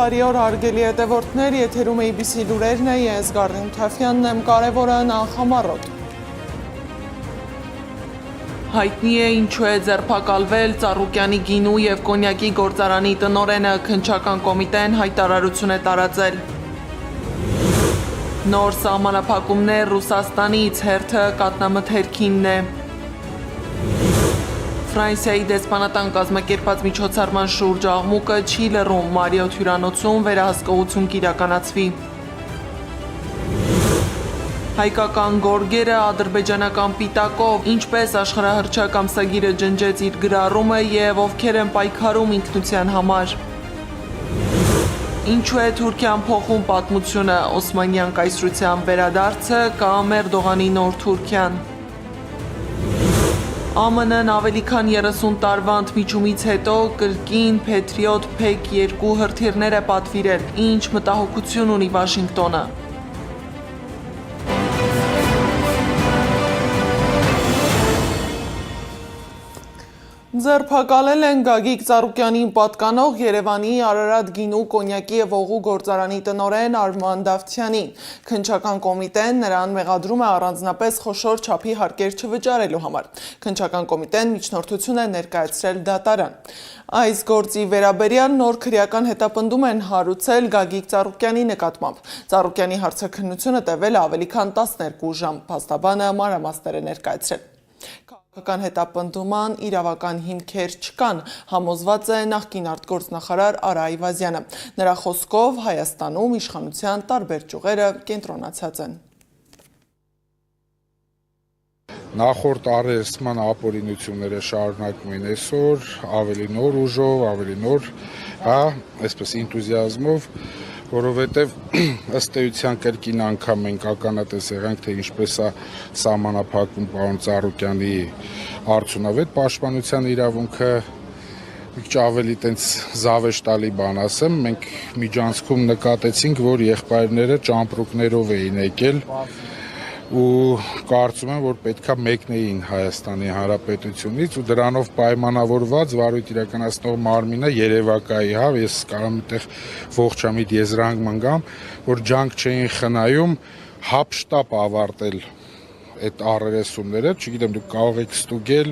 Բարի օր հարգելի հետևորդներ, եթերում ABC լուրերն է, ես Գառնի Մթաֆյանն եմ, կարևորը նախամարոտ։ Հայտնի է ինչու է ձերբակալվել Ծառուկյանի գինու և կոնյակի գործարանի տնօրենը, քննչական կոմիտեն հայտարարություն է տարածել։ Նոր սահմանափակումներ Ռուսաստանից, հերթը կաթնամթերքինն է։ Ֆրանսիայի դեսպանատան կազմակերպած միջոցառման շուրջ աղմուկը չի լռում, Մարիոթ հյուրանոցում վերահսկողություն կիրականացվի։ Հայկական գորգերը ադրբեջանական պիտակով, ինչպես աշխարհահռչակ ամսագիրը ջնջեց իր գրառումը եւ ովքեր են պայքարում ինքնության համար։ Ինչու է Թուրքիան փոխում պատմությունը, Օսմանյան կայսրության վերադարձը կամ Էրդողանի նոր Թուրքիան։ ԱՄՆ-ն ավելի քան 30 տարվա ընդմիջումից հետո կրկին Patriot P2 հրթիռներ է պատվիրել, ինչ մտահոգություն ունի Վաշինգտոնը։ Ձերբակալել են Գագիկ Ծառուկյանին պատկանող Երևանի Արարատ գինու, կոնյակի և օղու գործարանի տնօրեն Արման Դավթյանին։ Քննչական կոմիտեն նրան մեղադրում է առանձնապես խոշոր չափի հարկեր չվճարելու համար։ Քննչական կոմիտեն միջնորդություն է ներկայացրել դատարան։ Այս գործի վերաբերյալ նոր քրեական հետապնդում են հարուցել Գագիկ Ծառուկյանի նկատմամբ։ Ծառուկյանի հարցաքննությունը տևել է ավելի քան 12 ժամ, փաստաբանը մանրամասներ է ներկայացրել։ Քաղաքական հետապնդման իրավական հիմքեր չկան, համոզված է նախկին արտգործնախարար Արա Այվազյանը։ Նրա խոսքով Հայաստանում իշխանության տարբեր ճյուղերը կենտրոնացած են։ Նախորդ առերեսման ապօրինությունները շարունակվում են այսօր, ավելի նոր ուժով, ավելի նոր, այսպես ինտուզիազմով, որովհետև ըստ էության կրկին անգամ մենք ականատես եղանք, թե ինչպես է սահմանափակվում պարոն Ծառուկյանի արդյունավետ պաշտպանության իրավունքը, մի քիչ ավելի տենց զավեշտալի բան ասեմ, մենք միջանցքում նկատեցինք, որ եղբայրները ճամպրուկներով էին եկել ու կարծում եմ, որ պետքա մեկնեին Հայաստանի Հանրապետությունից ու դրանով պայմանավորված վարույթ իրականացնող մարմինը երևակայի, ես կարող եմ այդտեղ ողջամիտ եզրանք գամ, որ ջանք չէին խնայում հապշտապ ավարտել այդ առերեսումները, չգիտեմ, դուք կարող եք ստուգել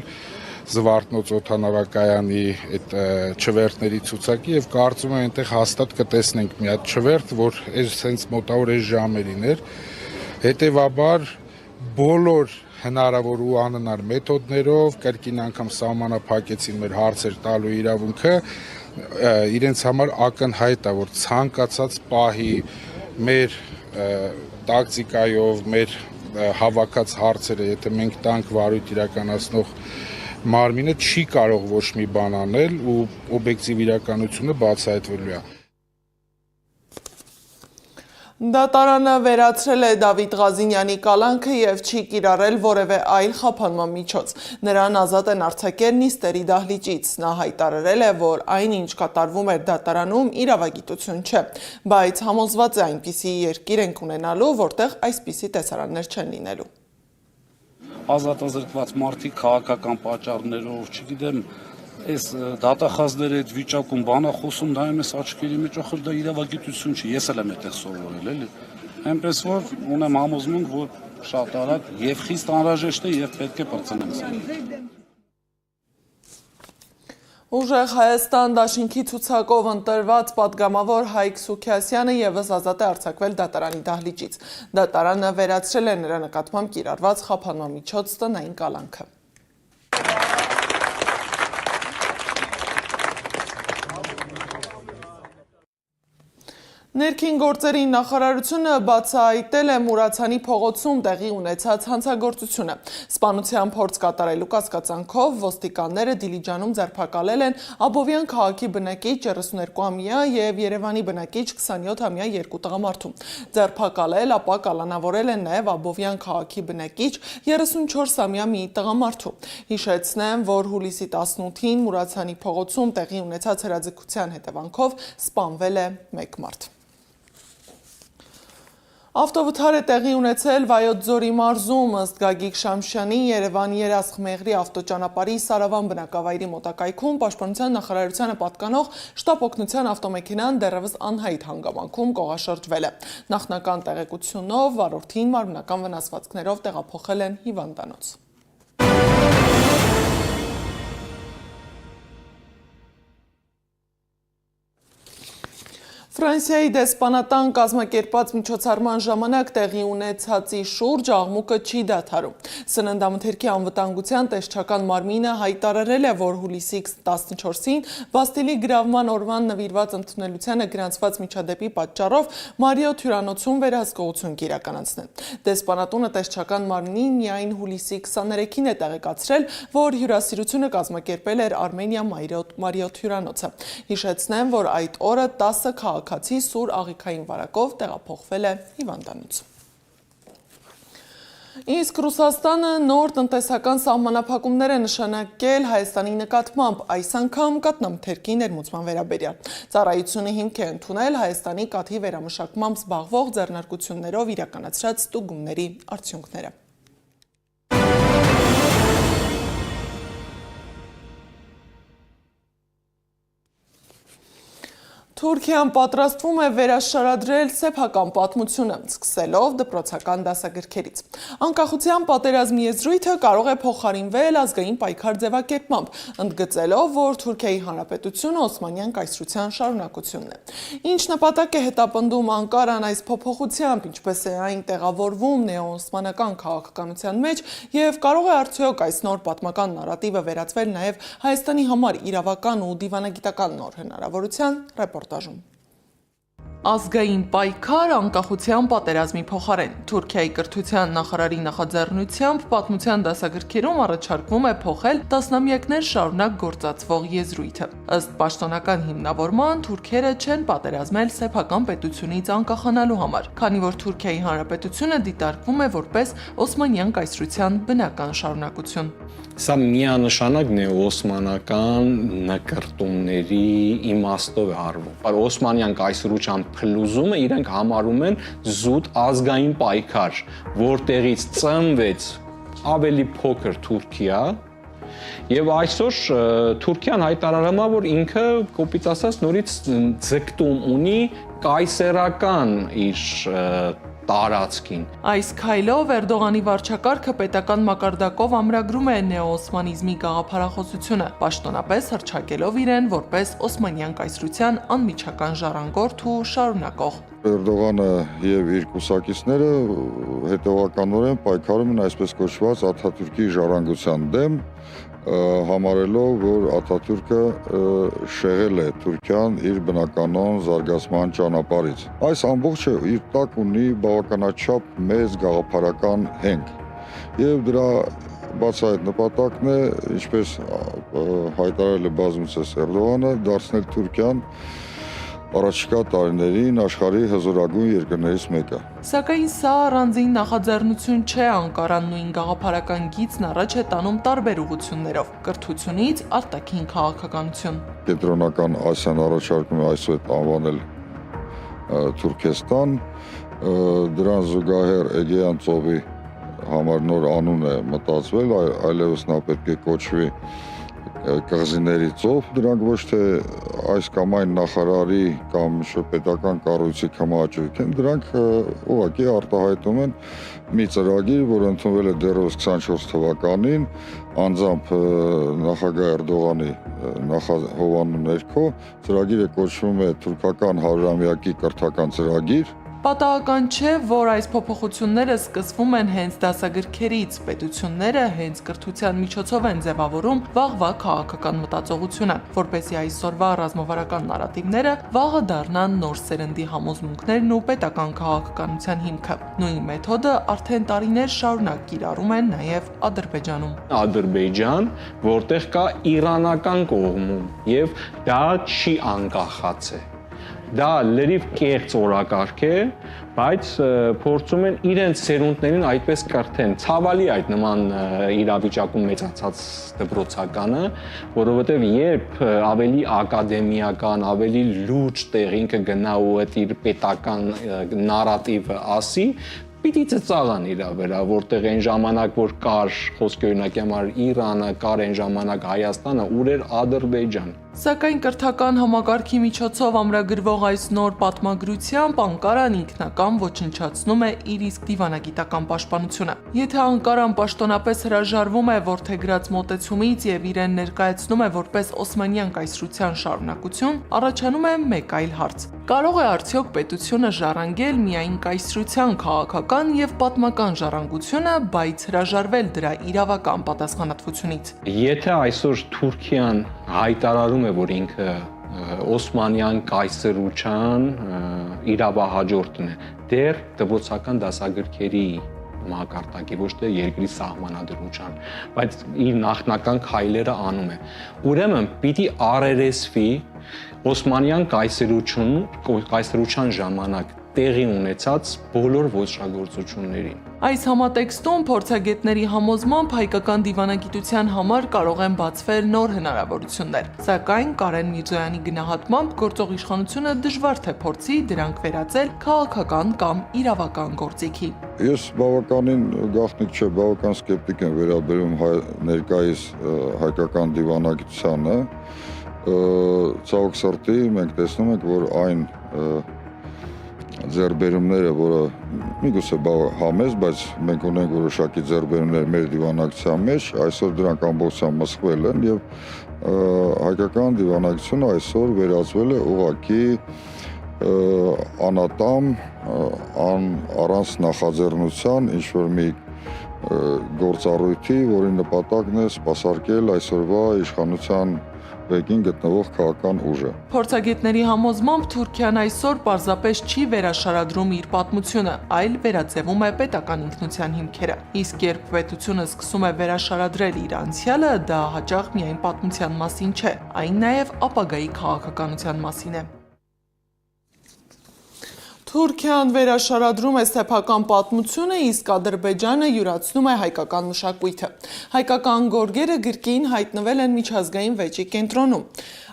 Զվարթնոց օդանավակայանի այդ չվերթների ցուցակի եւ կարծում եմ այնտեղ հաստատ կտեսնենք մի հատ չվերթ, որ հենց մոտավոր այս ժամերին էր։ Հետևաբար բոլոր հնարավոր ու անհնար մեթոդներով կրկին անգամ սահմանափակեցին մեր հարցեր տալու իրավունքը, իրենց համար ակնհայտ է, որ ցանկացած պահի մեր տակտիկայով, մեր հավաքած հարցերը, եթե մենք տանք վարույթ իրականացնող մարմինը չի կարող ոչ մի բան անել ու օբյեկտիվ իրականությունը բացահայտվելու է։ Դատարանը վերացրել է Դավիթ Ղազինյանի կալանքը և չի կիրառել որևէ այլ խափանման միջոց։ Նրան ազատ են արձակել նիստերի դահլիճից։ Նա հայտարարել է, որ այն, ինչ կատարվում էր դատարանում, իրավագիտություն չէ, բայց համոզված է այնպիսի երկիր ենք ունենալու, որտեղ այսպիսի տեսարաններ չեն լինելու։ Ազատազրկված մարդիկ քաղաքական պատճառներով, չգիտեմ, այս դատախազները այդ վիճակում բանա խոսում, նայում ես աչքերի մեջ, ախր դա իրավագիտություն չի, ես էլ եմ այդտեղ սովորել, էլի։ Այնպես որ ունեմ համոզմունք, որ շատ արագ եւ խիստ անհրաժեշտ է եւ պետք է բրցնենք։ Ուժեղ Հայաստան դաշինքի ցուցակով ընտրված պատգամավոր Հայկ Սուքիասյանը ևս ազատ է արձակվել դատարանի դահլիճից։ Դատարանը վերացրել է նրա նկատմամբ կիրառված խափանման միջոց տնային կալանքը։ Ներքին գործերի նախարարությունը բացահայտել է Մուրացանի փողոցում տեղի ունեցած հանցագործությունը։ Սպանության փորձ կատարելու կասկածանքով ոստիկանները Դիլիջանում ձերբակալել են Աբովյան քաղաքի բնակիչ 32-ամյա և Երևանի բնակիչ 27-ամյա երկու տղամարդու։ Ձերբակալել, ապա կալանավորել են նաև Աբովյան քաղաքի բնակիչ 34-ամյա մի տղամարդու։ Հիշեցնեմ, որ հուլիսի 18-ին Մուրացանի փողոցում տեղի ունեցած հրաձգության հետևանքով սպանվել է մեկ մարդ։ Ավտովթար է տեղի ունեցել Վայոց ձորի մարզում, ըստ Գագիկ Շամշյանի Երևան-Երասխմեղրի ավտոճանապարհի Սարավան բնակավայրի մոտակայքում Պաշտպանության նախարարությանը պատկանող շտապ օգնության ավտոմեքենան դեռևս անհայտ հանգամանքում կողաշրջվել է։ Նախնական տեղեկությունով վարորդին մարմնական վնասվածքներով տեղափոխել են հիվանդանոց։ Ֆրանսիայի դեսպանատան կազմակերպած միջոցառման ժամանակ տեղի ունեցածի շուրջ աղմուկը չի դադարում։ Սննդամթերքի անվտանգության տեսչական մարմինը հայտարարել է, որ հուլիսի 14-ին Բաստիլի գրավման օրվան նվիրված ընդունելությանը գրանցված միջադեպի պատճառով Մարիոթ հյուրանոցում վերահսկողություն կիրականացնեն։ Դեսպանատունը տեսչական մարմնին միայն հուլիսի 23-ին է տեղեկացրել, որ հյուրասիրությունը կազմակերպել էր Արմենիա Մարիոթ հյուրանոցը։ Հիշեցնեմ, որ այդ օրը 10 քաղաքացի սուր աղիքային վարակով տեղափոխվել է հիվանդանոց։ Իսկ Ռուսաստանը նոր տնտեսական սահմանափակումներ է նշանակել Հայաստանի նկատմամբ, այս անգամ կաթնամթերքի ներմուծման վերաբերյալ։ Ծառայությունը հիմք է ընդունել Հայաստանի կաթի վերամշակմամբ զբաղվող ձեռնարկություններով իրականացրած ստուգումների արդյունքները։ Թուրքիան պատրաստվում է վերաշարադրել սեփական պատմությունը, սկսելով դպրոցական դասագրքերից։ Անկախության պատերազմի եզրույթը կարող է փոխարինվել ազգային պայքար ձևակերպմամբ, ընդգծելով, որ Թուրքիայի Հանրապետությունը Օսմանյան կայսրության շարունակությունն է։ Ինչ նպատակ է հետապնդում Անկարան այս փոփոխությամբ, ինչպես է այն տեղավորվում նեոօսմանական քաղաքականության մեջ, եւ կարող է արդյոք այս նոր պատմական նարատիվը վերածվել նաեւ Հայաստանի համար իրավական ու դիվանագիտական նոր հնարավորության ռեպորտաժ։ Ազգային պայքար անկախության պատերազմի փոխարեն։ Թուրքիայի կրթության նախարարի նախաձեռնությամբ պատմության դասագրքերում առաջարկվում է փոխել տասնամյակներ շարունակ գործածվող եզրույթը։ Ըստ պաշտոնական հիմնավորման, թուրքերը չեն պատերազմել սեփական պետությունից անկախանալու համար, քանի որ Թուրքիայի Հանրապետությունը դիտարկվում է որպես Օսմանյան կայսրության բնական շարունակություն։ Սա միանշանակ նեոօսմանական նկրտումների իմաստով է արվում։ Օսմանյան կայսրության փլուզումը իրենք համարում են զուտ ազգային պայքար, որտեղից ծնվեց ավելի փոքր Թուրքիա, եւ այսօր Թուրքիան հայտարարում է, որ ինքը կոպիտ ասած նորից ձգտում ունի կայսերական իր տարածքին։ Այս քայլով Էրդողանի վարչակարգը պետական մակարդակով ամրագրում է նեոօսմանիզմի գաղափարախոսությունը, պաշտոնապես հռչակելով իրեն որպես Օսմանյան կայսրության անմիջական ժառանգորդ ու շարունակող։ Էրդողանը եւ իր կուսակիցները հետևականորեն պայքարում են այսպես կոչված Աթաթուրքի ժառանգության դեմ, համարելով, որ Աթաթուրքը շեղել է Թուրքիան իր բնականոն զարգացման ճանապարհից։ Այս ամբողջը իր տակ ունի բավականաչափ մեծ գաղափարական հենք եւ դրա բացահայտ նպատակն է, ինչպես հայտարարել է բազմիցս Էրդողանը, դարձնել Թուրքիան առաջիկա տարիներին աշխարհի հզորագույն երկրներից մեկը։ Սակայն սա առանձին նախաձեռնություն չէ, Անկարան նույն գաղափարական գիծն առաջ է տանում տարբեր ուղղություններով՝ կրթությունից արտաքին քաղաքականություն։ Կենտրոնական Ասիան առաջարկում է այսօր անվանել Թուրքեստան, դրան զուգահեռ Էգեյան ծովի համար նոր անուն է մտածվել, այլևս նա պետք է կոչվի Կղզիների ծով, դրանք ոչ թե այս կամ այն նախարարի կամ պետական կառույցի կամաճույք են, դրանք ուղղակի արտահայտում են մի ծրագիր, որ ընդունվել է դեռևս 24 թվականին, անձամբ նախագահ Էրդողանի նախահովանու ներքո, ծրագիրը կոչվում է թուրքական 100-ամյակի կրթական ծրագիր։ Պատահական չէ, որ այս փոփոխությունները սկսվում են հենց դասագրքերից, պետությունները հենց կրթության միջոցով են ձևավորում վաղվա քաղաքական մտածողությունը, որպեսզի այսօրվա ռազմավարական նարատիվները վաղը դառնան նոր սերնդի համոզմունքներն ու պետական քաղաքականության հիմքը։ Նույն մեթոդը արդեն տարիներ շարունակ կիրառում են նաև Ադրբեջանում։ Ադրբեջան, որտեղ կա իրանական կողմում, եւ դա չի անկախացե։ Դա լրիվ կեղծ օրակարգ է, բայց փորձում են իրենց սերունդներին այդպես կրթեն։ Ցավալի այդ նման իրավիճակում մեծացած դպրոցականը, որովհետև երբ ավելի ակադեմիական, ավելի լուրջ տեղ ինքը գնա ու այդ իր պետական նարատիվը ասի, պիտի ծծաղան իրա վրա, որտեղ այն ժամանակ, որ կար խոսքի օրինակի համար Իրանը, կար այն ժամանակ Հայաստանը, ուր էր Ադրբեջան։ Սակայն կրթական համակարգի միջոցով ամրագրվող այս նոր պատմագրությամբ Անկարան ինքնական ոչնչացնում է իր իսկ դիվանագիտական պաշտպանությունը։ Եթե Անկարան պաշտոնապես հրաժարվում է որդեգրած մոտեցումից եւ իրեն ներկայացնում է որպես Օսմանյան կայսրության շարունակություն, առաջանում է մեկ այլ հարց. Կարող է արդյոք պետությունը ժառանգել միայն կայսրության քաղաքական եւ պատմական ժառանգությունը, բայց հրաժարվել դրա իրավական պատասխանատվությունից։ Եթե այսօր Թուրքիան հայտարարում է, որ ինքը Օսմանյան կայսրության իրավահաջորդն է, դեռ դպրոցական դասագրքերի մակարդակի, ոչ թե երկրի սահմանադրության, բայց իր նախնական քայլերը անում է։ Ուրեմն պիտի առերեսվի Օսմանյան կայսրության ժամանակ տեղի ունեցած բոլոր ոճրագործություններին։ Այս համատեքստում փորձագետների համոզմամբ հայկական դիվանագիտության համար կարող են բացվել նոր հնարավորություններ, սակայն Կարեն Միրզոյանի գնահատմամբ գործող իշխանությունը դժվար թե փորձի դրանք վերածել քաղաքական կամ իրավական գործիքի։ Ես բավականին գաղտնիք չէ, բավական սկեպտիկ եմ վերաբերում ներկայիս հայկական դիվանագիտությանը։ Ցավոք սրտի մենք տեսնում ենք, որ այն ձեռբերումները, որը միգուցե համեստ, բայց մենք ունենք որոշակի ձեռբերումներ մեր դիվանագիտության մեջ, այսօր դրանք ամբողջությամբ մսխվել են եւ հայկական դիվանագիտությունը այսօր վերածվել է ուղղակի անատամ, առանց նախաձեռնության ինչ-որ մի գործառույթի, որի նպատակն է սպասարկել այսօրվա իշխանության բեկին գտնվող քաղաքական ուժը։ Փորձագետների համոզմամբ Թուրքիան այսօր պարզապես չի վերաշարադրում իր պատմությունը, այլ վերաձևում է պետական ինքնության հիմքերը։ Իսկ երբ պետությունը սկսում է վերաշարադրել իր անցյալը, դա հաճախ միայն պատմության մասին չէ, այն նաև ապագայի քաղաքականության մասին է։ Թուրքիան վերաշարադրում է սեփական պատմությունը, իսկ Ադրբեջանը յուրացնում է հայկական մշակույթը։ Հայկական գորգերը գրքին հայտնվել են միջազգային վեճի կենտրոնում։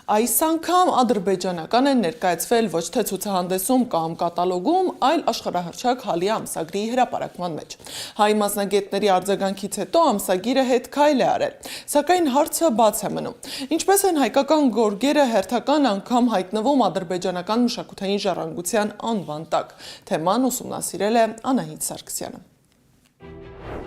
Այս անգամ ադրբեջանական են ներկայացվել ոչ թե ցուցահանդեսում կամ կատալոգում, այլ աշխարհահռչակ Հալի ամսագրի հրապարակման մեջ։ Հայ մասնագետների արձագանքից հետո ամսագիրը հետ քայլ է արել, սակայն հարցը բաց է մնում։ Ինչպես են հայկական գորգերը հերթական անգամ հայտնվում ադրբեջանական մշակութային ժառանգության անվան տակ։ Թեման ուսումնասիրել է Անահիտ Սարգսյանը։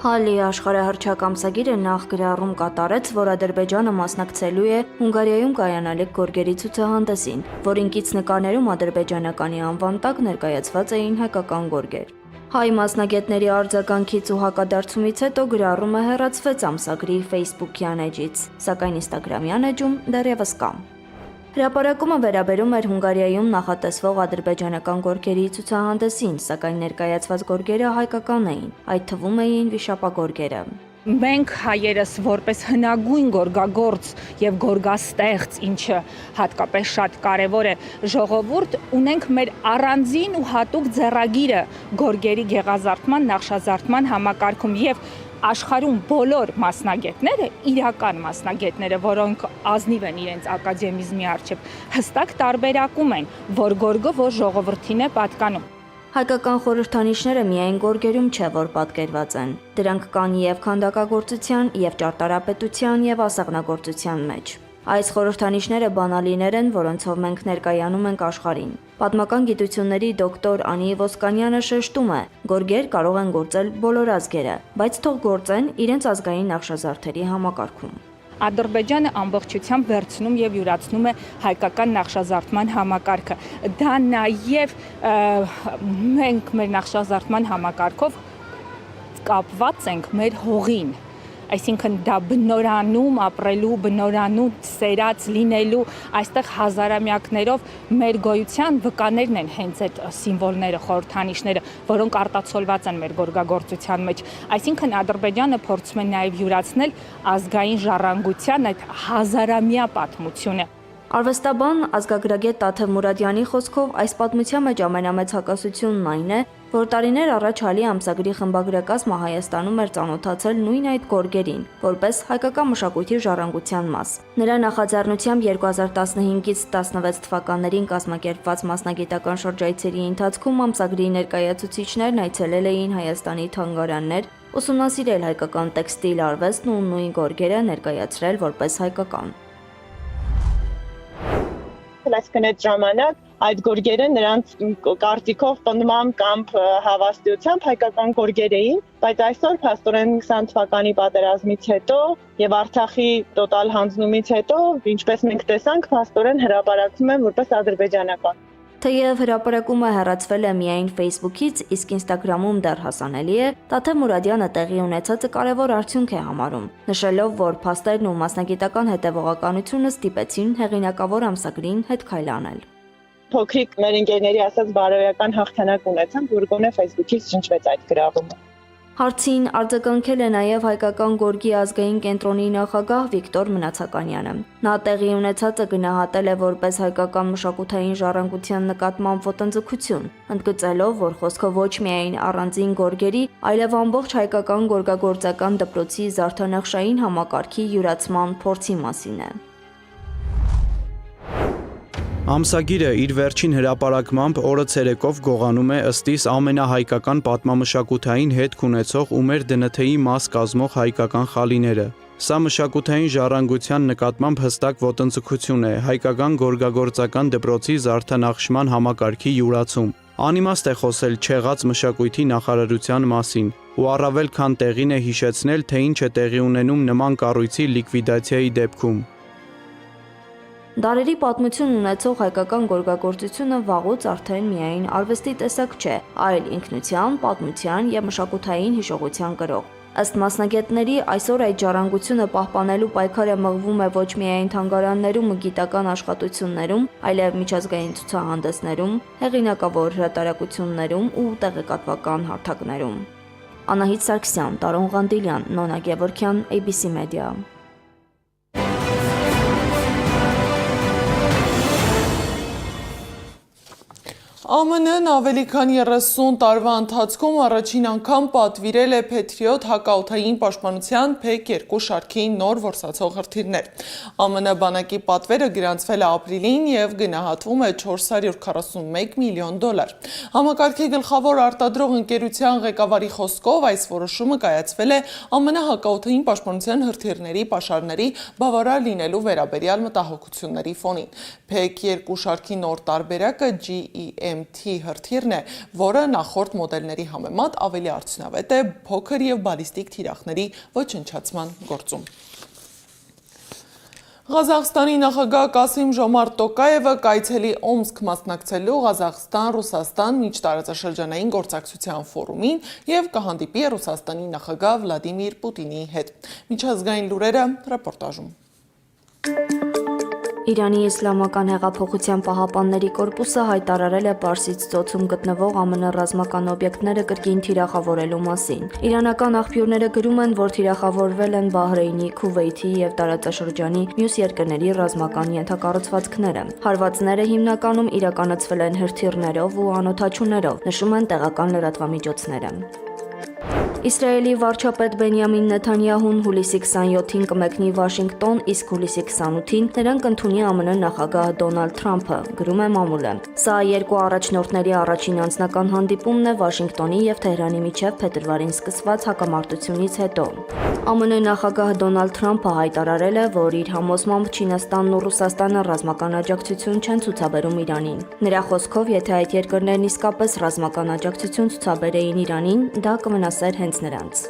Հալի աշխարհահռչակ ամսագիրը նախ գրառում կատարեց, որ Ադրբեջանը մասնակցելու է Հունգարիայում կայանալիք գորգերի ցուցահանդեսին, որին կից նկարներում ադրբեջանականի անվան տակ ներկայացված էին հայկական գորգեր։ Հայ մասնագետների արձագանքից ու հակադարձումից հետո գրառումը հեռացվեց ամսագրի Facebook-յան էջից, սակայն Instagram-յան էջում դեռևս կա։ Հրապարակումը վերաբերում էր Հունգարիայում նախատեսվող ադրբեջանական գորգերի ցուցահանդեսին, սակայն ներկայացված գորգերը հայկական էին, այդ թվում էին վիշապագորգերը։ Մենք հայերս որպես հնագույն գորգագործ եւ գորգաստեղծ, ինչը հատկապես շատ կարեւոր է, ժողովուրդ ունենք մեր առանձին ու հատուկ ձեռագիրը գորգերի գեղազարդման, նախշազարդման համակարգում եւ աշխարհում բոլոր մասնագետները, իրական մասնագետները, որոնք ազնիվ են իրենց ակադեմիզմի առջև, հստակ տարբերակում են, որ գորգը որ ժողովրդին է պատկանում։ Հայկական խորհրդանիշները միայն գորգերում չէ, որ պատկերված են։ Դրանք կան եւ քանդակագործության, եւ ճարտարապետության, եւ ասեղնագործության մեջ։ Այս խորհրդանիշները բանալիներ են, որոնցով մենք ներկայանում ենք աշխարհին։ Պատմական գիտությունների դոկտոր Անի Ոսկանյանը շեշտում է, գորգեր կարող են գործել բոլոր ազգերը, բայց թող գործեն իրենց ազգային նախշազարդերի համակարգում։ Ադրբեջանը ամբողջությամբ վերցնում եւ յուրացնում է հայկական նախշազարդման համակարգը։ Դա նաեւ մենք մեր նախշազարդման համակարգով կապված ենք մեր հողին։ Այսինքն դա բնորանում ապրելու, բնորանում սերած լինելու, այստեղ հազարամյակներով մեր գոյության վկաներն են հենց այդ սիմվոլները, խորհրդանիշները, որոնք արտացոլված են մեր գորգագործության մեջ։ Այսինքն Ադրբեջանը փորձում է նաև յուրացնել ազգային ժառանգության այդ հազարամյա պատմությունը։ Արվեստաբան ազգագրագետ Տաթև Մուրադյանի խոսքով այս պատմության մեջ ամենամեծ հակասությունն այն է, որ տարիներ առաջ Հալի ամսագրի խմբագրակազմը Հայաստանում էր ծանոթացել նույն այդ գորգերին, որպես հայկական մշակույթի ժառանգության մաս։ Նրա նախաձեռնությամբ 2015-ից 16 թվականներին կազմակերպված մասնագիտական շրջայցերի ընթացքում ամսագրի ներկայացուցիչներն այցելել էին Հայաստանի թանգարաններ, ուսումնասիրել հայկական տեքստիլ արվեստն ու նույն գորգերը ներկայացրել որպես հայկական։ Այսինքն այդ ժամանակ այդ գորգերը նրանց կարծիքով պնդման կամ հավաստիությամբ հայկական գորգեր էին, բայց այսօր փաստորեն 20 թվականի պատերազմից հետո եւ Արցախի տոտալ հանձնումից հետո, ինչպես մենք տեսանք, փաստորեն հրապարակվում են որպես ադրբեջանական։ Թեև հրապարակումը հեռացվել է միայն Facebook-ից, իսկ Instagram-ում դեռ հասանելի է, Տաթև Մուրադյանը տեղի ունեցածը կարևոր արդյունք է համարում, նշելով, որ փաստերն ու մասնագիտական հետևողականությունը ստիպեցին հեղինակավոր ամսագրին հետ քայլանել։ Փոքրիկ մեր ընկերների ասած բարոյական հաղթանակ ունեցան, որ գոնե Facebook-ից շնչվեց այդ գրառումը։ Հարցին արձագանքել է նաև հայկական գորգի ազգային կենտրոնի նախագահ Վիկտոր Մնացականյանը։ Նա տեղի ունեցածը գնահատել է որպես հայկական մշակութային ժառանգության նկատմամբ ոտնձգություն, ընդգծելով, որ խոսքը ոչ միայն առանձին գորգերի, այլև ամբողջ հայկական գորգագործական դպրոցի զարդանախշային համակարգի յուրացման փորձի մասին է։ Ամսագիրը իր վերջին հրապարակմամբ օրը ցերեկով գողանում է ըստիս ամենահայկական պատմամշակութային հետք ունեցող ու մեր ԴՆԹ-ի մաս կազմող հայկական խալիները։ Սա մշակութային ժառանգության նկատմամբ հստակ ոտնձգություն է, հայկական գորգագործական դպրոցի զարդանախշման համակարգի յուրացում։ Անիմաստ է խոսել չեղած մշակույթի նախարարության մասին, ու առավել քան տեղին է հիշեցնել, թե ինչ է տեղի ունենում նման կառույցի լիկվիդացիայի դեպքում։ Դարերի պատմություն ունեցող հայկական գորգագործությունը վաղուց արդեն միայն արվեստի տեսակ չէ, այլ ինքնության, պատմության եւ մշակութային հիշողության կրող։ Ըստ մասնագետների, այսօր այդ ժառանգությունը պահպանելու պայքարը մղվում է ոչ միայն թանգարաններում ու գիտական աշխատություններում, այլև միջազգային ցուցահանդեսներում, հեղինակավոր հրատարակություններում ու տեղեկատվական հարթակներում։ Անահիտ Սարգսյան, Տարոն Ղանդիլյան, Նոնա Գևորգյան, ABC Media։ ԱՄՆ-ն ավելի քան 30 տարվա ընթացքում առաջին անգամ պատվիրել է Patriot հակաօդային պաշտպանության PEC-2 շարքի նոր որսացող հրթիռներ։ ԱՄՆ բանակի պատվերը գրանցվել է ապրիլին եւ գնահատվում է $441 միլիոն։ Համակարգի գլխավոր արտադրող ընկերության ղեկավարի խոսքով այս որոշումը կայացվել է ԱՄՆ հակաօդային պաշտպանության հրթիռների պաշարների բավարար լինելու վերաբերյալ մտահոգությունների ֆոնին։ PEC-2 շարքի նոր տարբերակը GEM-T հրթիռն է, որը նախորդ մոդելների համեմատ ավելի արդյունավետ է փոքր եւ բալիստիկ թիրախների ոչնչացման գործում։ Ղազախստանի նախագահ Կասիմ-Ժոմարտ Տոկաևը կայցելի Օմսկ մասնակցելու Ղազախստան-Ռուսաստան միջտարածաշրջանային գործակցության ֆորումին եւ կհանդիպի Ռուսաստանի նախագահ Վլադիմիր Պուտինի հետ։ Միջազգային լուրերը ռեպորտաժում։ Իրանի Իսլամական հեղափոխության պահապանների կորպուսը հայտարարել է Պարսից ծոցում գտնվող ԱՄՆ ռազմական օբյեկտները կրկին թիրախավորելու մասին։ Իրանական աղբյուրները գրում են, որ թիրախավորվել են Բահրեյնի, Քուվեյթի եւ տարածաշրջանի մյուս երկրների ռազմական ենթակառուցվածքները։ Հարվածները հիմնականում իրականացվել են հրթիռներով ու անօդաչուներով, նշում են տեղական լրատվամիջոցները։ Իսրայելի վարչապետ Բենյամին Նեթանյահուն հուլիսի 27-ին կմեկնի Վաշինգտոն, իսկ հուլիսի 28-ին նրան կընդունի ԱՄՆ նախագահ Դոնալդ Թրամփը, գրում է մամուլը։ Սա երկու առաջնորդների առաջին անձնական հանդիպումն է Վաշինգտոնի եւ Թեհրանի միջև փետրվարին սկսված հակամարտությունից հետո։ ԱՄՆ նախագահ Դոնալդ Թրամփը հայտարարել է, որ իր համոզմամբ Չինաստանն ու Ռուսաստանը ռազմական աջակցություն չեն ցուցաբերում Իրանին։ Նրա խոսքով, եթե այդ երկրներն իսկապես ռազմական աջակցություն ցուցաբերեին Իրանին, դա կվնասեր հենց նրանց։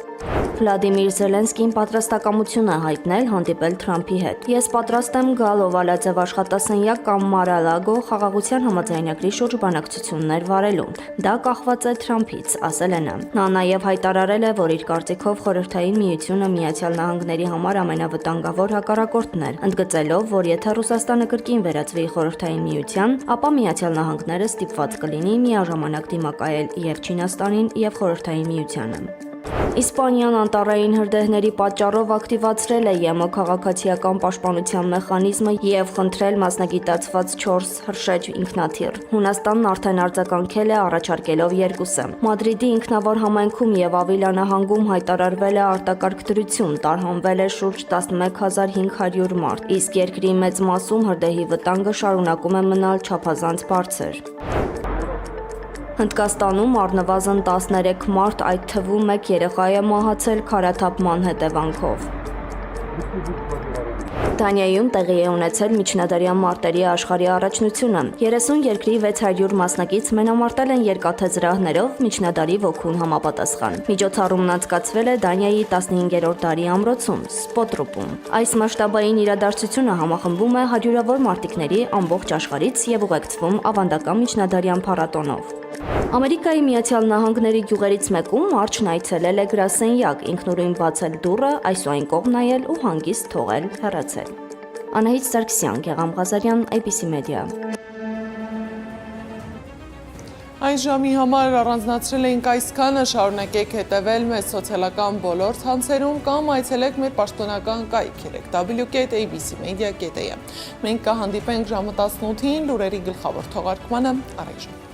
Վլադիմիր Զելենսկին պատրաստակամություն է հայտնել հանդիպել Թրամփի հետ։ Ես պատրաստ եմ գալ Օվալաձև աշխատասենյակ կամ Մարալագո խաղաղության համաձայնագրի շուրջ բանակցություններ վարելու։ Դա կախված է Թրամփից, ասել է նա։ Նա նաև հայտարարել է, որ իր կարծիքով Խորհրդային Միությունը Միացյալ Նահանգների համար ամենավտանգավոր հակառակորդն էր, ընդգծելով, որ եթե Ռուսաստանը կրկին վերածվի Խորհրդային Միության, ապա Միացյալ Նահանգները ստիպված կլինի միաժամանակ դիմակայել եւ Չինաստանին եւ Խորհրդային Միությանը։ Իսպանիան անտառային հրդեհների պատճառով ակտիվացրել է ԵՄ քաղաքացիական պաշտպանության մեխանիզմը եւ խնդրել մասնագիտացված 4 հրշեջ ինքնաթիռ։ Հունաստանն արդեն արձագանքել է առաջարկելով 2-ը։ Մադրիդի ինքնավոր համայնքում եւ Ավիլա նահանգում հայտարարվել է արտակարգ դրություն, տարհանվել է շուրջ 11500 մարդ, իսկ երկրի մեծ մասում հրդեհի վտանգը շարունակում է մնալ չափազանց բարձր։ Հնդկաստանում առնվազն 13 մարդ, այդ թվում 1 երեխա է մահացել քարաթափման հետևանքով։ Դանիայում տեղի է ունեցել միջնադարյան մարտերի աշխարհի առաջնությունը։ 30 երկրի 600 մասնակից մենամարտել են երկաթե զրահներով միջնադարի ոգուն համապատասխան։ Միջոցառումն անցկացվել է Դանիայի 15-րդ դարի ամրոցում՝ Սպոտրուպում։ Այս մասշտաբային իրադարձությունը համախմբում է հարյուրավոր մարտիկների ամբողջ աշխարհից եւ ուղեկցվում ավանդական միջնադարյան փառատոնով։ Ամերիկայի Միացյալ Նահանգների գյուղերից մեկում մարջն այցելել է գրասենյակ, ինքնուրույն բացել դուռը, այսուայն կողմ նայել ու հանգիստ թողել հեռացել։ Անահիտ Սարգսյան, Գեղամ Ղազարյան, ABC Media։ Այս ժամի համար առանձնացրել էինք այսքանը, շարունակեք հետևել մեզ սոցիալական բոլոր ցանցերում կամ այցելեք մեր պաշտոնական կայք www.abcmedia.am։ Մենք կհանդիպենք ժամը 18-ին լուրերի գլխավոր թողարկմանը, առայժմ։